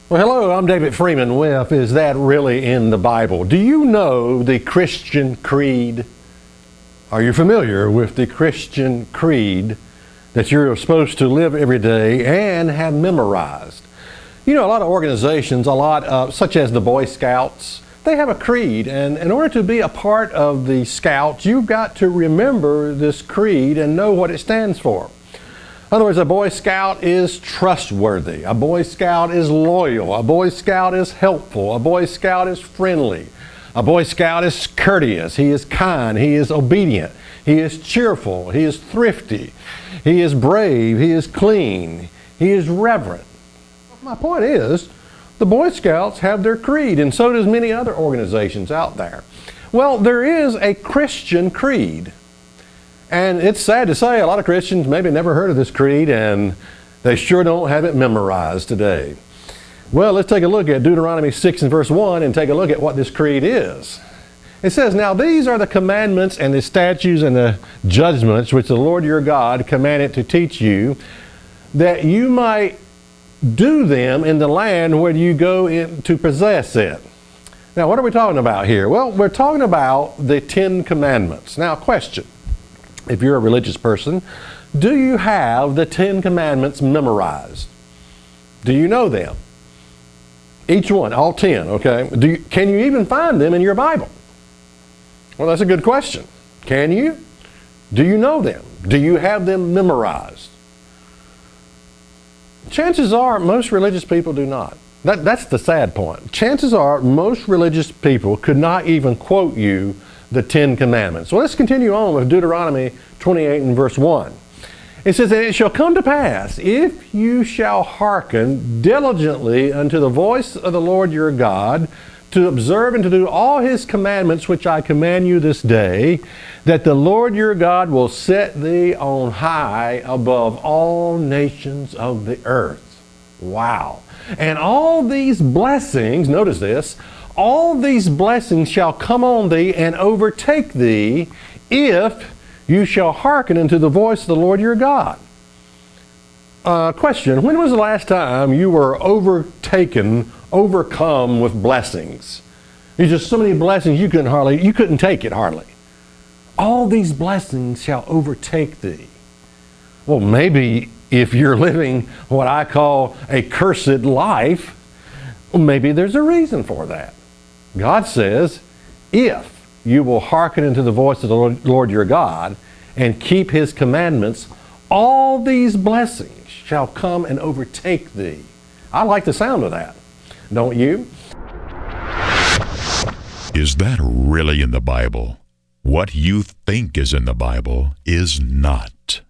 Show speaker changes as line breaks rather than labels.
Well, hello, I'm David Freeman with Is That Really in the Bible? Do you know the Christian Creed? Are you familiar with the Christian Creed that you're supposed to live every day and have memorized? You know, a lot of organizations, such as the Boy Scouts, they have a creed, and in order to be a part of the Scouts, you've got to remember this creed and know what it stands for. In other words, a Boy Scout is trustworthy. A Boy Scout is loyal. A Boy Scout is helpful. A Boy Scout is friendly. A Boy Scout is courteous. He is kind. He is obedient. He is cheerful. He is thrifty. He is brave. He is clean. He is reverent. My point is, the Boy Scouts have their creed, and so does many other organizations out there. Well, there is a Christian creed. And it's sad to say, a lot of Christians maybe never heard of this creed, and they sure don't have it memorized today. Well, let's take a look at Deuteronomy 6 and verse 1 and take a look at what this creed is. It says, "Now these are the commandments and the statutes and the judgments which the Lord your God commanded to teach you, that you might do them in the land where you go in to possess it." Now, what are we talking about here? Well, we're talking about the 10 Commandments. Now, question. If you're a religious person, do you have the 10 Commandments memorized? Do you know them? Each one, all 10, okay? Can you even find them in your Bible? Well, that's a good question. Can you? Do you know them? Do you have them memorized? Chances are most religious people do not. That's the sad point. Chances are most religious people could not even quote you the 10 Commandments. So let's continue on with Deuteronomy 28 and verse 1. It says, "And it shall come to pass, if you shall hearken diligently unto the voice of the Lord your God, to observe and to do all his commandments which I command you this day, that the Lord your God will set thee on high above all nations of the earth." Wow. "And all these blessings," notice this, "all these blessings shall come on thee and overtake thee, if you shall hearken unto the voice of the Lord your God." Question, when was the last time you were overcome with blessings? There's just so many blessings you couldn't take it hardly. "All these blessings shall overtake thee." Well, maybe if you're living what I call a cursed life, maybe there's a reason for that. God says, if you will hearken unto the voice of the Lord your God and keep his commandments, all these blessings shall come and overtake thee. I like the sound of that. Don't you?
Is that really in the Bible? What you think is in the Bible is not.